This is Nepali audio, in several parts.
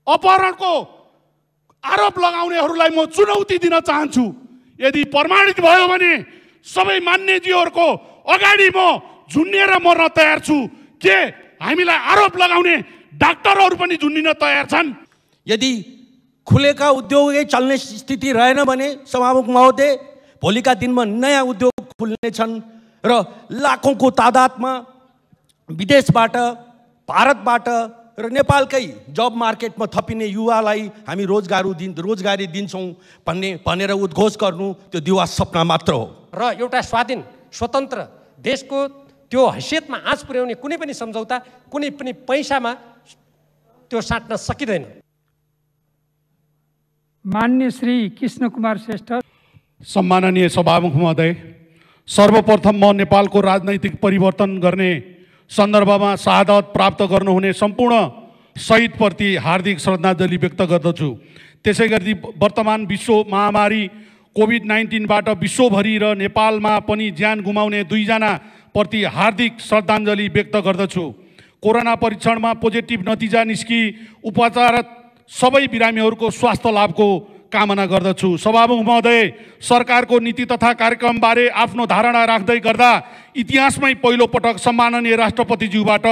अपहरणको आरोप लगाउनेहरूलाई म चुनौती दिन चाहन्छु। यदि प्रमाणित भयो भने सबै मान्यजीहरूको अगाडि म झुन्डिएर मर्न तयार छु। के हामीलाई आरोप लगाउने डाक्टरहरू पनि झुन्डिन तयार छन्? यदि खुलेका उद्योगै चल्ने स्थिति रहेन भने सभामुख महोदय, भोलिका दिनमा नयाँ उद्योग खुल्ने छन् र लाखौंको तादादमा विदेशबाट, भारतबाट र नेपालकै जब मार्केटमा थपिने युवालाई हामी रोजगारी दिन्छौँ भनेर उद्घोष गर्नु त्यो दिवा सपना मात्र हो। र एउटा स्वाधीन स्वतन्त्र देशको त्यो हैसियतमा आँच पुर्याउने कुनै पनि सम्झौता कुनै पनि पैसामा त्यो साट्न सकिँदैन। मान्य श्री कृष्ण कुमार श्रेष्ठ। सम्माननीय सभामुख महोदय, सर्वप्रथम म नेपालको राजनैतिक परिवर्तन गर्ने सन्दर्भमा शहादत प्राप्त गर्नुहुने सम्पूर्ण शहीदप्रति हार्दिक श्रद्धाञ्जली व्यक्त गर्दछु। त्यसै गरी वर्तमान विश्व महामारी कोभिड-19बाट विश्वभरि र नेपालमा पनि ज्यान गुमाउने 2 जना प्रति हार्दिक श्रद्धाञ्जली व्यक्त गर्दछु। कोरोना परीक्षणमा पोजिटिभ नतिजा निस्की उपचाररत सबै बिरामीहरूको स्वास्थ्य लाभको कामना गर्दछु। सभामुख महोदय, सरकारको नीति तथा कार्यक्रमबारे आफ्नो धारणा राख्दै गर्दा इतिहासमै पहिलो पटक सम्माननीय राष्ट्रपतिज्यूबाट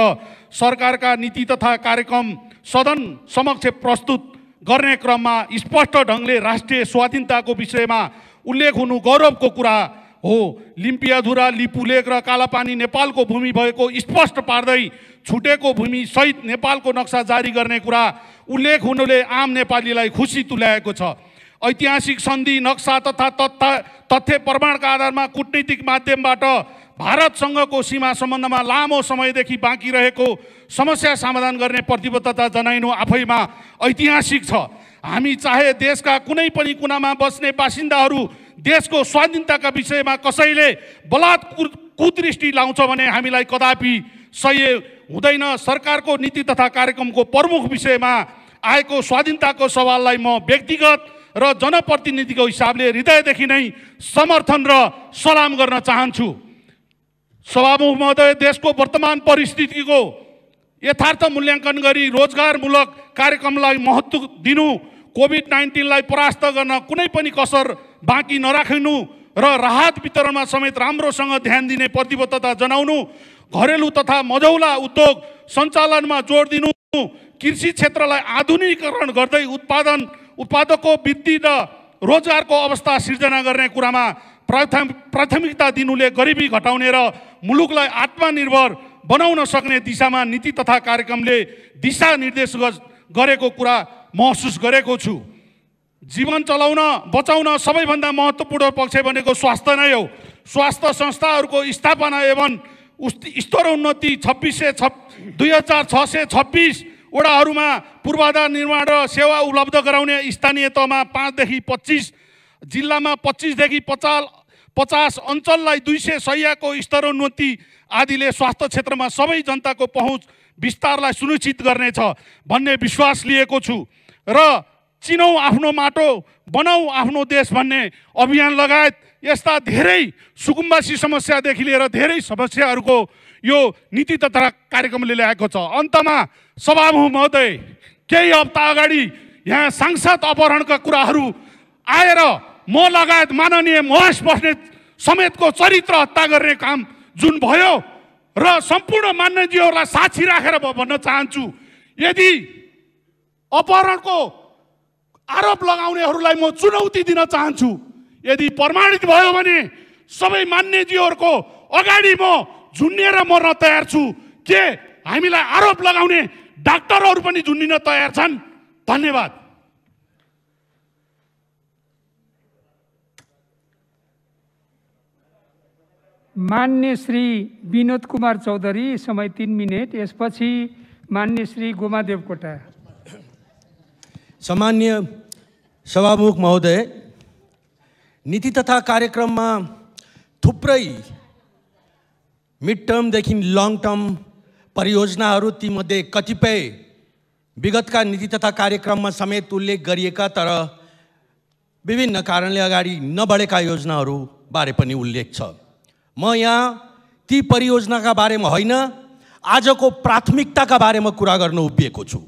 सरकारका नीति तथा कार्यक्रम सदन समक्ष प्रस्तुत गर्ने क्रममा स्पष्ट ढङ्गले राष्ट्रिय स्वाधीनताको विषयमा उल्लेख हुनु गौरवको कुरा हो। लिम्पियाधुरा, लिपुलेक र कालापानी नेपालको भूमि भएको स्पष्ट पार्दै छुटेको भूमि सहित नेपालको नक्सा जारी गर्ने कुरा उल्लेख हुनुले आम नेपालीलाई खुसी तुल्याएको छ। ऐतिहासिक सन्धि नक्सा तथा तथ्य प्रमाणका आधारमा कूटनीतिक माध्यमबाट भारतसँगको सीमा सम्बन्धमा लामो समयदेखि बाँकी रहेको समस्या समाधान गर्ने प्रतिबद्धता जनाइनु आफैमा ऐतिहासिक छ। हामी चाहे देशका कुनै पनि कुनामा बस्ने बासिन्दाहरू देशको स्वाधीनताका विषयमा कसैले बलात् कुदृष्टि लाउँछ भने हामीलाई कदापि सह्य हुँदैन। सरकारको नीति तथा कार्यक्रमको प्रमुख विषयमा आएको स्वाधीनताको सवाललाई म व्यक्तिगत र जनप्रतिनिधिको हिसाबले हृदयदेखि नै समर्थन र सलाम गर्न चाहन्छु। सभामुख महोदय, देशको वर्तमान परिस्थितिको यथार्थ मूल्याङ्कन गरी रोजगारमूलक कार्यक्रमलाई महत्त्व दिनु, कोभिड-19लाई परास्त गर्न कुनै पनि कसर बाँकी नराख्नु र राहत वितरणमा समेत राम्रोसँग ध्यान दिने प्रतिबद्धता जनाउनु, घरेलु तथा मझौला उद्योग सञ्चालनमा जोड दिनु, कृषि क्षेत्रलाई आधुनिकीकरण गर्दै उत्पादकको वृद्धि र रोजगारको अवस्था सिर्जना गर्ने कुरामा प्राथमिकता दिनुले गरिबी घटाउने र मुलुकलाई आत्मनिर्भर बनाउन सक्ने दिशामा नीति तथा कार्यक्रमले दिशा निर्देश गरेको कुरा महसुस गरेको छु। जीवन चलाउन बचाउन सबैभन्दा महत्त्वपूर्ण पक्ष भनेको स्वास्थ्य नै हो। स्वास्थ्य संस्थाहरूको स्थापना एवं स्तरोन्नति 2626 वडाहरूमा पूर्वाधार निर्माण र सेवा उपलब्ध गराउने, स्थानीय तहमा 5 देखि 25, जिल्लामा 25 देखि 50 अञ्चललाई 200 शय्याको स्तरोन्नति आदिले स्वास्थ्य क्षेत्रमा सबै जनताको पहुँच विस्तारलाई सुनिश्चित गर्नेछ भन्ने विश्वास लिएको छु र चिनौँ आफ्नो माटो बनाऊ आफ्नो देश भन्ने अभियान लगायत यस्ता धेरै सुकुम्बासी समस्यादेखि लिएर धेरै समस्याहरूको यो नीति तथा कार्यक्रमले ल्याएको छ। अन्तमा सभामुख महोदय, केही हप्ता अगाडि यहाँ सांसद अपहरणका कुराहरू आएर म लगायत माननीय महेश बस्नेत समेतको चरित्र हत्या गर्ने काम जुन भयो र सम्पूर्ण मान्यजीहरूलाई साक्षी राखेर भन्न चाहन्छु, यदि अपहरणको आरोप लगाउनेहरूलाई म चुनौती दिन चाहन्छु। यदि प्रमाणित भयो भने सबै मान्यजीहरूको अगाडि म झुन्डिएर मर्न तयार छु। के हामीलाई आरोप लगाउने डाक्टरहरू पनि झुन्डिन तयार छन्? धन्यवाद। मान्य श्री विनोद कुमार चौधरी, समय 3 मिनट। यसपछि मान्य श्री गोमा देवकोटा। सम्मान्य सभामुख महोदय, नीति तथा कार्यक्रममा थुप्रै मिड टर्मदेखि लङ टर्म परियोजनाहरू, तीमध्ये कतिपय विगतका नीति तथा कार्यक्रममा समेत उल्लेख गरिएका तर विभिन्न कारणले अगाडि नबढेका योजनाहरू बारे पनि उल्लेख छ। म यहाँ ती परियोजनाका बारेमा होइन, आजको प्राथमिकताका बारेमा कुरा गर्न उभिएको छु।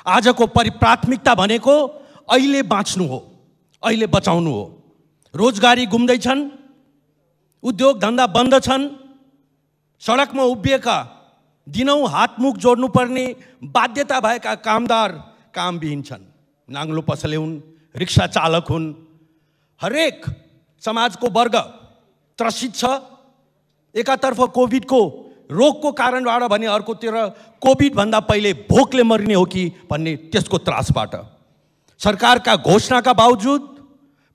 आजको प्राथमिकता भनेको अहिले बाँच्नु हो, अहिले बचाउनु हो। रोजगारी गुम्दैछन्, उद्योग धन्दा बन्द छन्, सडकमा उभिएका दिनौँ हातमुख जोड्नुपर्ने बाध्यता भएका कामदार कामविहीन छन्। नाङ्लो पसले हुन्, रिक्सा चालक हुन्, हरेक समाजको वर्ग त्रसित छ। एकातर्फ कोभिडको रोगको कारणबाट भने अर्कोतिर कोभिडभन्दा पहिले भोकले मर्ने हो कि भन्ने त्यसको त्रासबाट सरकारका घोषणाका बावजुद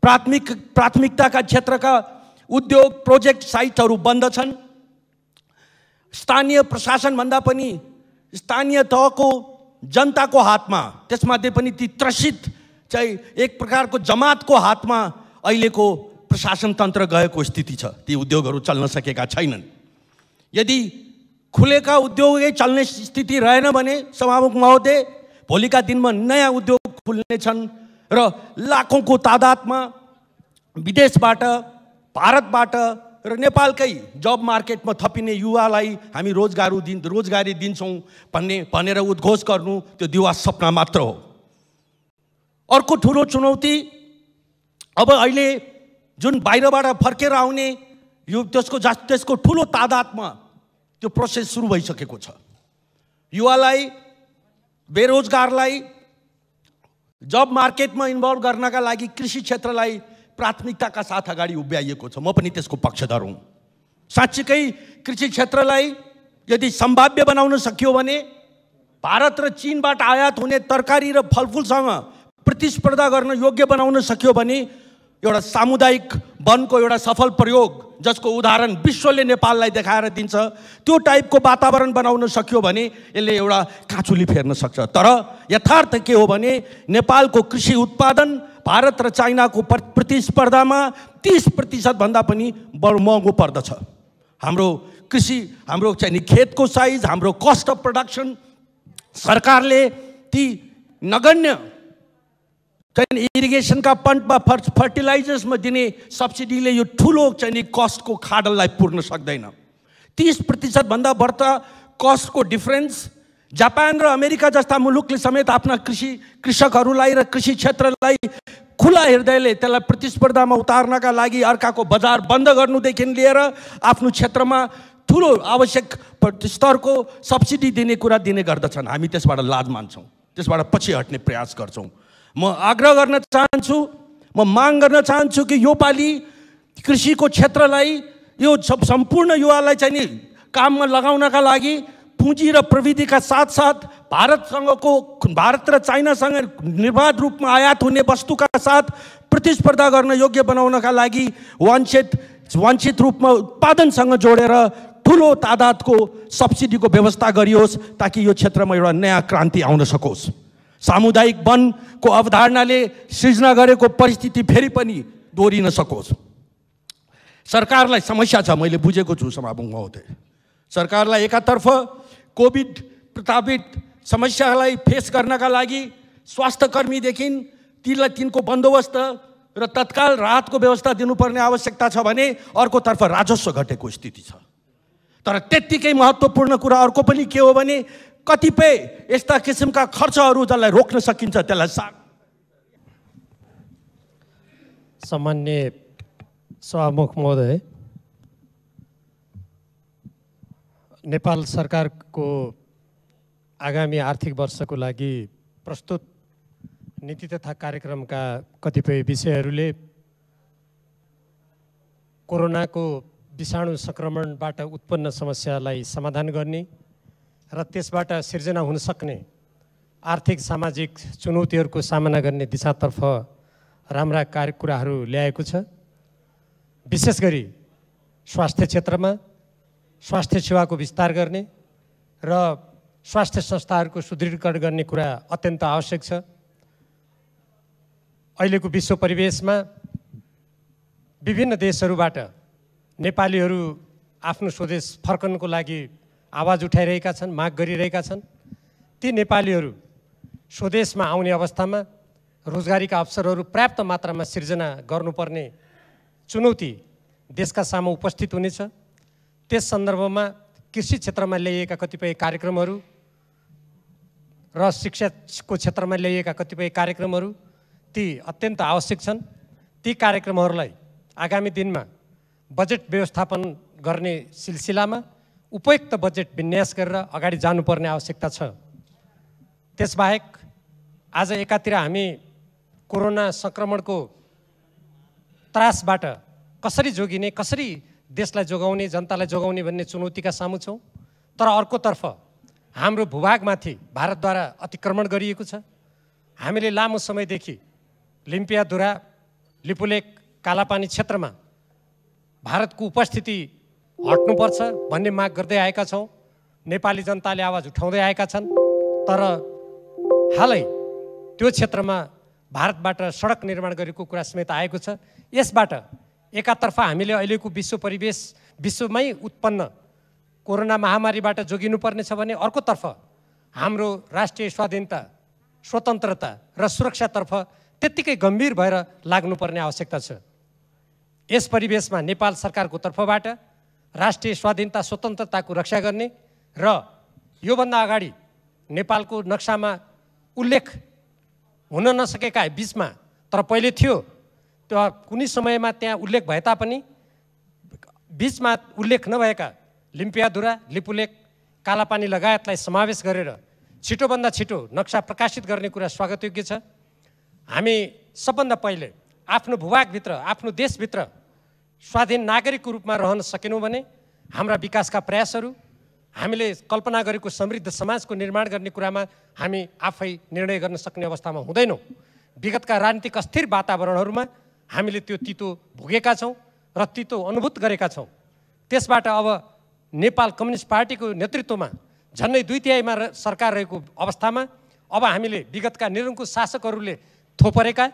प्राथमिकताका क्षेत्रका उद्योग प्रोजेक्ट साइटहरू बन्द छन्। स्थानीय प्रशासनभन्दा पनि स्थानीय तहको जनताको हातमा, त्यसमध्ये पनि ती त्रसित चाहिँ एक प्रकारको जमातको हातमा अहिलेको प्रशासन तन्त्र गएको स्थिति छ। ती उद्योगहरू चल्न सकेका छैनन्। यदि खुलेका उद्योगै चल्ने स्थिति रहेन भने सभामुख महोदय, भोलिका दिनमा नयाँ उद्योग खुल्ने छन् र लाखौँको तादादमा विदेशबाट, भारतबाट र नेपालकै जब मार्केटमा थपिने युवालाई हामी रोजगारी दिन्छौँ भनेर उद्घोष गर्नु त्यो दिवा सपना मात्र हो। अर्को ठुलो चुनौती अब अहिले जुन बाहिरबाट फर्केर आउने यो त्यसको ठुलो तादादमा त्यो प्रोसेस सुरु भइसकेको छ। युवालाई, बेरोजगारलाई जब मार्केटमा इन्भल्भ गर्नका लागि कृषि क्षेत्रलाई प्राथमिकताका साथ अगाडि उभ्याइएको छ। म पनि त्यसको पक्षधर हुँ। साँच्चीकै कृषि क्षेत्रलाई यदि सम्भाव्य बनाउन सकियो भने भारत र चीनबाट आयात हुने तरकारी र फलफुलसँग प्रतिस्पर्धा गर्न योग्य बनाउन सक्यो भने एउटा सामुदायिक वनको एउटा सफल प्रयोग जसको उदाहरण विश्वले नेपाललाई देखाएर दिन्छ, त्यो टाइपको वातावरण बनाउन सक्यो भने यसले एउटा काँचुली फेर्न सक्छ। तर यथार्थ के हो भने नेपालको कृषि उत्पादन भारत र चाइनाको प्रतिस्पर्धामा 30% भन्दा पनि बढी महँगो पर्दछ। हाम्रो कृषि, हाम्रो चाहिँ खेतको साइज, हाम्रो कस्ट अफ प्रोडक्सन, सरकारले ती नगण्य चाहिँ इरिगेसनका पम्पमा फर्टिलाइजर्समा दिने सब्सिडीले यो ठुलो चाहिँ कस्टको खाडललाई पुर्न सक्दैन। 30% भन्दा बढ्ता कस्टको डिफरेन्स जापान र अमेरिका जस्ता मुलुकले समेत आफ्ना कृषकहरूलाई र कृषि क्षेत्रलाई खुला हृदयले त्यसलाई प्रतिस्पर्धामा उतार्नका लागि अर्काको बजार बन्द गर्नुदेखि लिएर आफ्नो क्षेत्रमा ठुलो आवश्यक स्तरको सब्सिडी दिने कुरा दिने गर्दछन्। हामी त्यसबाट लाज मान्छौँ, त्यसबाट पछि हट्ने प्रयास गर्छौँ। म आग्रह गर्न चाहन्छु, म माग गर्न चाहन्छु कि यो पालि कृषिको क्षेत्रलाई, यो सम्पूर्ण युवालाई चाहिँ नि काममा लगाउनका लागि पुँजी र प्रविधिका साथसाथ भारत र चाइनासँग निर्बाध रूपमा आयात हुने वस्तुका साथ प्रतिस्पर्धा गर्न योग्य बनाउनका लागि वाञ्छित रूपमा उत्पादनसँग जोडेर ठुलो तादादको सब्सिडीको व्यवस्था गरियोस् ताकि यो क्षेत्रमा एउटा नयाँ क्रान्ति आउन सकोस्। सामुदायिक वनको अवधारणाले सृजना गरेको परिस्थिति फेरि पनि दोहोरिन सकोस्। सरकारलाई समस्या छ, मैले बुझेको छु सभामुख महोदय। सरकारलाई एकातर्फ कोभिड प्रतापित समस्यालाई फेस गर्नका लागि स्वास्थ्यकर्मीदेखि तिनको बन्दोबस्त र तत्काल राहतको व्यवस्था दिनुपर्ने आवश्यकता छ भने अर्कोतर्फ राजस्व घटेको स्थिति छ। तर त्यत्तिकै महत्त्वपूर्ण कुरा अर्को पनि के हो भने कतिपय यस्ता किसिमका खर्चहरू जसलाई रोक्न सकिन्छ त्यसलाई सामान्य सभामुख महोदय, नेपाल सरकारको आगामी आर्थिक वर्षको लागि प्रस्तुत नीति तथा कार्यक्रमका कतिपय विषयहरूले कोरोनाको विषाणु सङ्क्रमणबाट उत्पन्न समस्यालाई समाधान गर्ने र त्यसबाट सिर्जना हुन सक्ने आर्थिक सामाजिक चुनौतीहरूको सामना गर्ने दिशातर्फ राम्रा कुराहरू ल्याएको छ। विशेष गरी स्वास्थ्य क्षेत्रमा स्वास्थ्य सेवाको विस्तार गर्ने र स्वास्थ्य संस्थाहरूको सुदृढीकरण गर्ने कुरा अत्यन्त आवश्यक छ। अहिलेको विश्व परिवेशमा विभिन्न देशहरूबाट नेपालीहरू आफ्नो स्वदेश फर्कनको लागि आवाज उठाइरहेका छन्, माग गरिरहेका छन्। ती नेपालीहरू स्वदेशमा आउने अवस्थामा रोजगारीका अवसरहरू पर्याप्त मात्रामा सिर्जना गर्नुपर्ने चुनौती देशका सामु उपस्थित हुनेछ। त्यस सन्दर्भमा कृषि क्षेत्रमा ल्याइएका कतिपय कार्यक्रमहरू र शिक्षाको क्षेत्रमा ल्याइएका कतिपय कार्यक्रमहरू ती अत्यन्त आवश्यक छन्। ती कार्यक्रमहरूलाई आगामी दिनमा बजेट व्यवस्थापन गर्ने सिलसिलामा उपयुक्त बजेट विन्यास गरेर अगाडि जानुपर्ने आवश्यकता छ। त्यसबाहेक आज एकातिर हामी कोरोना सङ्क्रमणको त्रासबाट कसरी जोगिने, कसरी देशलाई जोगाउने, जनतालाई जोगाउने भन्ने चुनौतीका सामु छौँ। तर अर्कोतर्फ हाम्रो भूभागमाथि भारतद्वारा अतिक्रमण गरिएको छ। हामीले लामो समयदेखि लिम्पियाधुरा, लिपुलेक, कालापानी क्षेत्रमा भारतको उपस्थिति हट्नुपर्छ भन्ने माग गर्दै आएका छौँ। नेपाली जनताले आवाज उठाउँदै आएका छन्। तर हालै त्यो क्षेत्रमा भारतबाट सडक निर्माण गरेको कुरा समेत आएको छ। यसबाट एकातर्फ हामीले अहिलेको विश्व परिवेश, विश्वमै उत्पन्न कोरोना महामारीबाट जोगिनुपर्नेछ भने अर्कोतर्फ हाम्रो राष्ट्रिय स्वाधीनता, स्वतन्त्रता र सुरक्षातर्फ त्यत्तिकै गम्भीर भएर लाग्नुपर्ने आवश्यकता छ। यस परिवेशमा नेपाल सरकारको तर्फबाट राष्ट्रिय स्वाधीनता, स्वतन्त्रताको रक्षा गर्ने र योभन्दा अगाडि नेपालको नक्सामा उल्लेख हुन नसकेका बिचमा तर पहिले थियो, त्यो कुनै समयमा त्यहाँ उल्लेख भए तापनि बिचमा उल्लेख नभएका लिम्पियाधुरा, लिपुलेक, कालापानी लगायतलाई समावेश गरेर छिटोभन्दा छिटो नक्सा प्रकाशित गर्ने कुरा स्वागतयोग्य छ। हामी सबभन्दा पहिले आफ्नो भूभागभित्र, आफ्नो देशभित्र स्वाधीन नागरिकको रूपमा रहन सकेनौँ भने हाम्रा विकासका प्रयासहरू, हामीले कल्पना गरेको समृद्ध समाजको निर्माण गर्ने कुरामा हामी आफै निर्णय गर्न सक्ने अवस्थामा हुँदैनौँ। विगतका राजनीतिक अस्थिर वातावरणहरूमा हामीले त्यो तितो भोगेका छौँ र तितो अनुभूत गरेका छौँ। त्यसबाट अब नेपाल कम्युनिस्ट पार्टीको नेतृत्वमा झन्डै 2/3 सरकार रहेको अवस्थामा अब हामीले विगतका निरङ्कुश शासकहरूले थोपरेका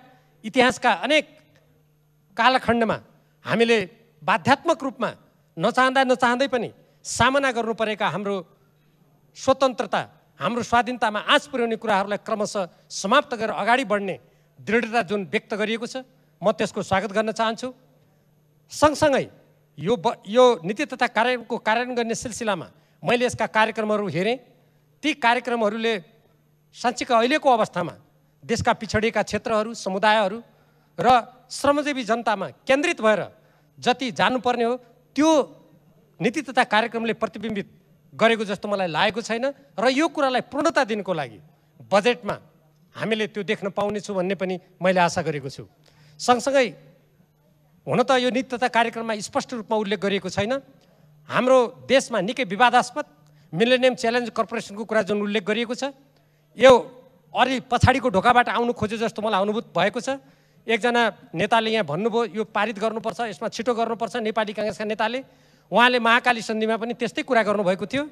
इतिहासका अनेक कालखण्डमा हामीले बाध्यात्मक रूपमा नचाहँदै पनि सामना गर्नु परेका हाम्रो स्वतन्त्रता, हाम्रो स्वाधीनतामा आँच पुर्याउने कुराहरूलाई क्रमशः समाप्त गरेर अगाडि बढ्ने दृढता जुन व्यक्त गरिएको छ, म त्यसको स्वागत गर्न चाहन्छु। सँगसँगै यो नीति तथा कार्यक्रमको कार्यान्वयन गर्ने सिलसिलामा मैले यसका कार्यक्रमहरू हेरेँ। ती कार्यक्रमहरूले साँच्चीकै अहिलेको अवस्थामा देशका पिछडिएका क्षेत्रहरू, समुदायहरू र श्रमजीवी जनतामा केन्द्रित भएर जति जानुपर्ने हो त्यो नीति तथा कार्यक्रमले प्रतिबिम्बित गरेको जस्तो मलाई लागेको छैन। र यो कुरालाई पूर्णता दिनको लागि बजेटमा हामीले त्यो देख्न पाउनेछौँ भन्ने पनि मैले आशा गरेको छु। सँगसँगै हुन त यो नीति तथा कार्यक्रममा स्पष्ट रूपमा उल्लेख गरिएको छैन। हाम्रो देशमा निकै विवादास्पद मिलेनियम च्यालेन्ज कर्पोरेसनको कुरा जुन उल्लेख गरिएको छ, यो अलि पछाडिको ढोकाबाट आउनु खोजे जस्तो मलाई अनुभूत भएको छ। एकजना नेताले यहाँ भन्नुभयो यो पारित गर्नुपर्छ, यसमा छिटो गर्नुपर्छ। नेपाली काङ्ग्रेसका नेताले, उहाँले महाकाली सन्धिमा पनि त्यस्तै कुरा गर्नुभएको थियो।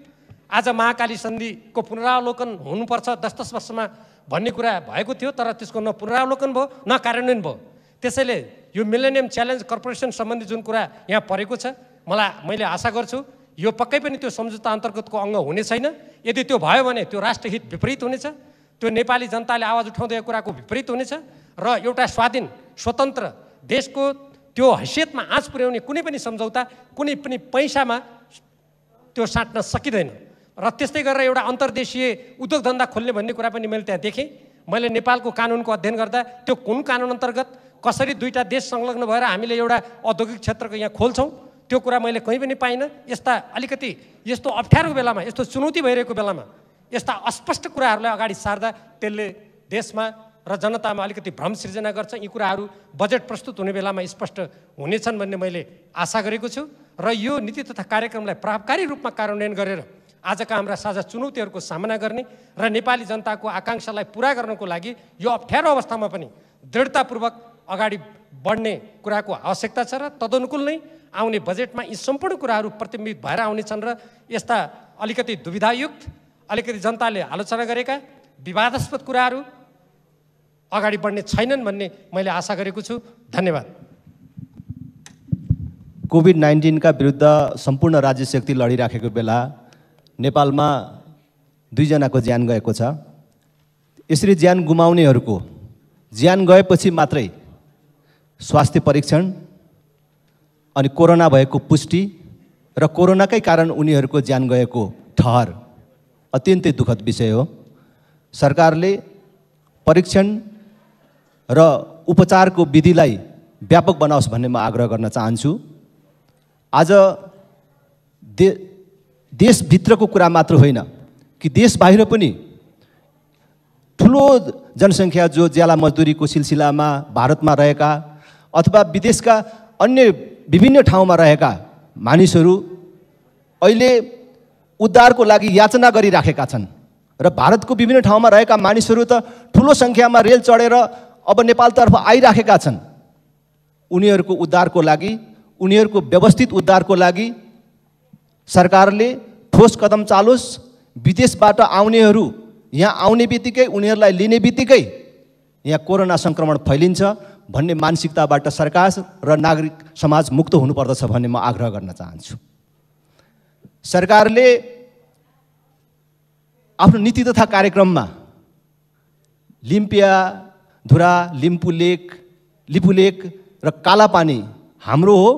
आज महाकाली सन्धिको पुनरावलोकन हुनुपर्छ 10-10 वर्षमा भन्ने कुरा भएको थियो, तर त्यसको न पुनरावलोकन भयो न कार्यान्वयन भयो। त्यसैले यो मिलेनियम च्यालेन्ज कर्पोरेसन सम्बन्धी जुन कुरा यहाँ परेको छ, मैले आशा गर्छु यो पक्कै पनि त्यो सम्झौता अन्तर्गतको अङ्ग हुने छैन। यदि त्यो भयो भने त्यो राष्ट्रहित विपरीत हुनेछ, त्यो नेपाली जनताले आवाज उठाउँदै कुराको विपरीत हुनेछ र एउटा स्वाधीन, स्वतन्त्र देशको त्यो हैसियतमा आँच पुर्याउने कुनै पनि सम्झौता कुनै पनि पैसामा त्यो साट्न सकिँदैन। र त्यस्तै गरेर एउटा अन्तर्देशीय उद्योग धन्दा खोल्ने भन्ने कुरा पनि मैले त्यहाँ देखेँ। मैले नेपालको कानुनको अध्ययन गर्दा त्यो कुन कानुन अन्तर्गत कसरी दुईटा देश संलग्न भएर हामीले एउटा औद्योगिक क्षेत्रको यहाँ खोल्छौँ त्यो कुरा मैले कहीँ पनि पाइनँ। यस्ता अलिकति यस्तो अप्ठ्यारो बेलामा, यस्तो चुनौती भइरहेको बेलामा यस्ता अस्पष्ट कुराहरूलाई अगाडि सार्दा त्यसले देशमा र जनतामा अलिकति भ्रम सिर्जना गर्छ। यी कुराहरू बजेट प्रस्तुत हुने बेलामा स्पष्ट हुनेछन् भन्ने मैले आशा गरेको छु। र यो नीति तथा कार्यक्रमलाई प्रभावकारी रूपमा कार्यान्वयन गरेर आजका हाम्रा साझा चुनौतीहरूको सामना गर्ने र नेपाली जनताको आकाङ्क्षालाई पुरा गर्नको लागि यो अप्ठ्यारो अवस्थामा पनि दृढतापूर्वक अगाडि बढ्ने कुराको आवश्यकता छ। र तदनुकूल नै आउने बजेटमा यी सम्पूर्ण कुराहरू प्रतिबिम्बित भएर आउनेछन् र यस्ता अलिकति दुविधायुक्त, अलिकति जनताले आलोचना गरेका विवादास्पद कुराहरू अगाडि बढ्ने छैनन् भन्ने मैले आशा गरेको छु। धन्यवाद। कोभिड-19 का विरुद्ध सम्पूर्ण राज्य शक्ति लडिराखेको बेला नेपालमा 2 जनाको ज्यान गएको छ। यसरी ज्यान गुमाउनेहरूको ज्यान गएपछि मात्रै स्वास्थ्य परीक्षण अनि कोरोना भएको पुष्टि र कोरोनाकै कारण उनीहरूको ज्यान गएको ठहर अत्यन्तै दुःखद विषय हो। सरकारले परीक्षण र उपचारको विधिलाई व्यापक बनाओस् भन्ने म आग्रह गर्न चाहन्छु। आज देशभित्रको कुरा मात्र होइन कि देश बाहिर पनि ठुलो जनसङ्ख्या जो ज्याला मजदुरीको सिलसिलामा भारतमा रहेका अथवा विदेशका अन्य विभिन्न ठाउँमा रहेका मानिसहरू अहिले उद्धारको लागि याचना गरिराखेका छन् र भारतको विभिन्न ठाउँमा रहेका मानिसहरू त ठुलो सङ्ख्यामा रेल चढेर अब नेपालतर्फ आइराखेका छन्। उनीहरूको उद्धारको लागि, उनीहरूको व्यवस्थित उद्धारको लागि सरकारले ठोस कदम चालोस्। विदेशबाट आउनेहरू यहाँ आउने बित्तिकै, उनीहरूलाई लिने बित्तिकै यहाँ कोरोना सङ्क्रमण फैलिन्छ भन्ने मानसिकताबाट सरकार र नागरिक समाज मुक्त हुनुपर्दछ भन्ने म आग्रह गर्न चाहन्छु। सरकारले आफ्नो नीति तथा कार्यक्रममा लिम्पियाधुरा, लिपुलेक र कालापानी हाम्रो हो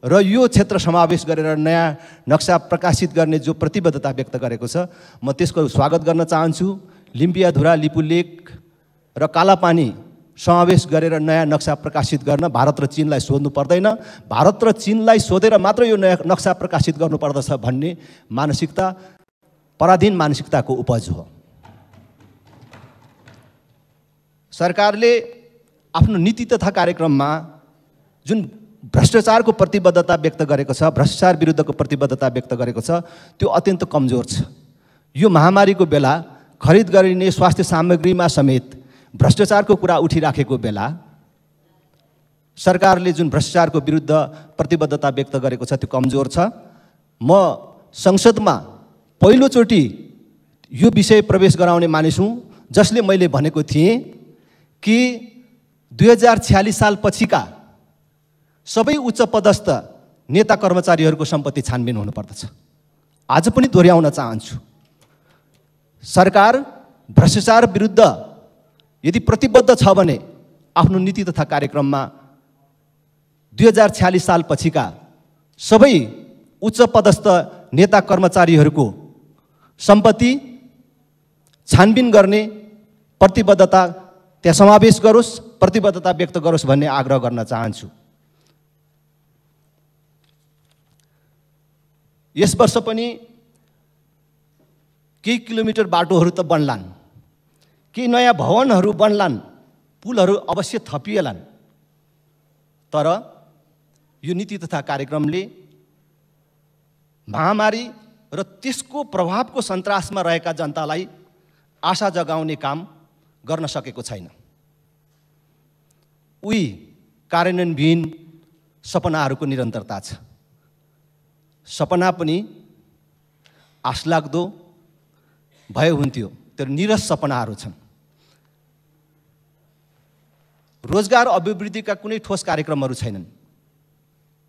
र यो क्षेत्र समावेश गरेर नयाँ नक्सा प्रकाशित गर्ने जो प्रतिबद्धता व्यक्त गरेको छ, म त्यसको स्वागत गर्न चाहन्छु। लिम्पियाधुरा, लिपुलेक र कालापानी समावेश गरेर नयाँ नक्सा प्रकाशित गर्न भारत र चीनलाई सोध्नु पर्दैन। भारत र चीनलाई सोधेर मात्र यो नयाँ नक्सा प्रकाशित गर्नुपर्दछ भन्ने मानसिकता पराधीन मानसिकताको उपज हो। सरकारले आफ्नो नीति तथा कार्यक्रममा जुन भ्रष्टाचारको प्रतिबद्धता व्यक्त गरेको छ, भ्रष्टाचार विरुद्धको प्रतिबद्धता व्यक्त गरेको छ, त्यो अत्यन्त कमजोर छ। यो महामारीको बेला खरिद गरिने स्वास्थ्य सामग्रीमा समेत भ्रष्टाचारको कुरा उठिराखेको बेला सरकारले जुन भ्रष्टाचारको विरुद्ध प्रतिबद्धता व्यक्त गरेको छ त्यो कमजोर छ। म संसदमा पहिलोचोटि यो विषय प्रवेश गराउने मानिस हुँ जसले मैले भनेको थिएँ कि 2046 साल पछिका सबै उच्च पदस्थ नेता कर्मचारीहरूको सम्पत्ति छानबिन हुनुपर्दछ। आज पनि दोहोऱ्याउन चाहन्छु, सरकार भ्रष्टाचार विरुद्ध यदि प्रतिबद्ध छ भने आफ्नो नीति तथा कार्यक्रममा 2046 साल पछिका सबै उच्च पदस्थ नेता कर्मचारीहरूको सम्पत्ति छानबिन गर्ने प्रतिबद्धता त्यहाँ समावेश गरोस्, प्रतिबद्धता व्यक्त गरोस् भन्ने आग्रह गर्न चाहन्छु। यस वर्ष पनि केही किलोमिटर बाटोहरू त बन्लान्, केही नयाँ भवनहरू बन्लान्, पुलहरू अवश्य थपिएलान्, तर यो नीति तथा कार्यक्रमले महामारी र त्यसको प्रभावको सन्तासमा रहेका जनतालाई आशा जगाउने काम गर्न सकेको छैन। उही कार्यान्वयनविहीन सपनाहरूको निरन्तरता छ। सपना पनि आशलाग्दो भए हुन्थ्यो, तर निरस सपनाहरू छन्। रोजगार अभिवृद्धिका कुनै ठोस कार्यक्रमहरू छैनन्।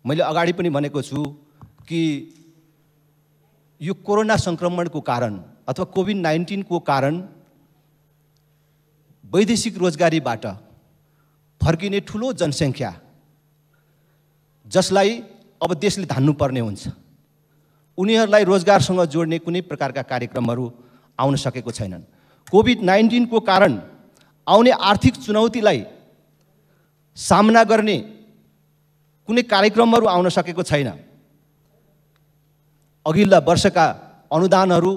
मैले अगाडि पनि भनेको छु कि यो कोरोना सङ्क्रमणको कारण अथवा कोभिड-19 को कारण वैदेशिक रोजगारीबाट फर्किने ठुलो जनसङ्ख्या जसलाई अब देशले धान्नुपर्ने हुन्छ, उनीहरूलाई रोजगारसँग जोड्ने कुनै प्रकारका कार्यक्रमहरू आउन सकेको छैनन्। कोभिड-19 को कारण आउने आर्थिक चुनौतीलाई सामना गर्ने कुनै कार्यक्रमहरू आउन सकेको छैन। अघिल्ला वर्षका अनुदानहरू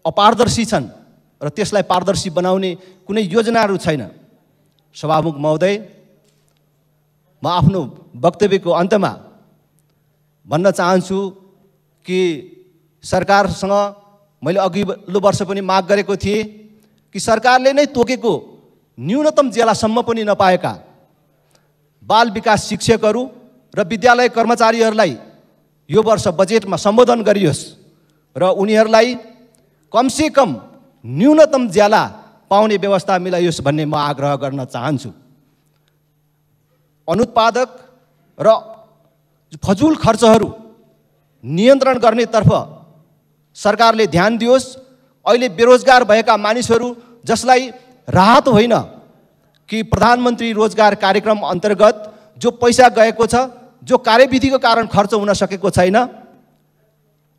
अपारदर्शी छन् र त्यसलाई पारदर्शी बनाउने कुनै योजनाहरू छैन। सभामुख महोदय, म आफ्नो वक्तव्यको अन्तमा भन्न चाहन्छु कि सरकारसँग मैले अघिल्लो वर्ष पनि माग गरेको थिएँ कि सरकारले नै तोकेको न्यूनतम जेलासम्म पनि नपाएका बाल विकास शिक्षकहरू र विद्यालय कर्मचारीहरूलाई यो वर्ष बजेटमा सम्बोधन गरियोस् र उनीहरूलाई कमसेकम न्यूनतम ज्याला पाउने व्यवस्था मिलाइयोस् भन्ने म आग्रह गर्न चाहन्छु। अनुत्पादक र फजुल खर्चहरू नियन्त्रण गर्नेतर्फ सरकारले ध्यान दियोस्। अहिले बेरोजगार भएका मानिसहरू जसलाई राहत होइन कि प्रधानमन्त्री रोजगार कार्यक्रम अन्तर्गत जो पैसा गएको छ, जो कार्यविधिको कारण खर्च हुन सकेको छैन,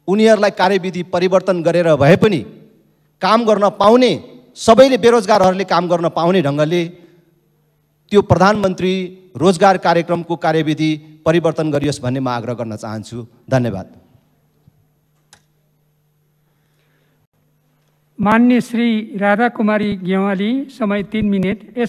उनीहरूलाई कार्यविधि परिवर्तन गरेर भए पनि काम गर्न पाउने सबैले बेरोजगारहरूले काम गर्न पाउने ढङ्गले त्यो प्रधानमन्त्री रोजगार कार्यक्रमको कार्यविधि परिवर्तन गरियोस् भन्ने म आग्रह गर्न चाहन्छु। धन्यवाद। मान्य श्री राधा कुमारी गेवाली, समय 3 मिनेट।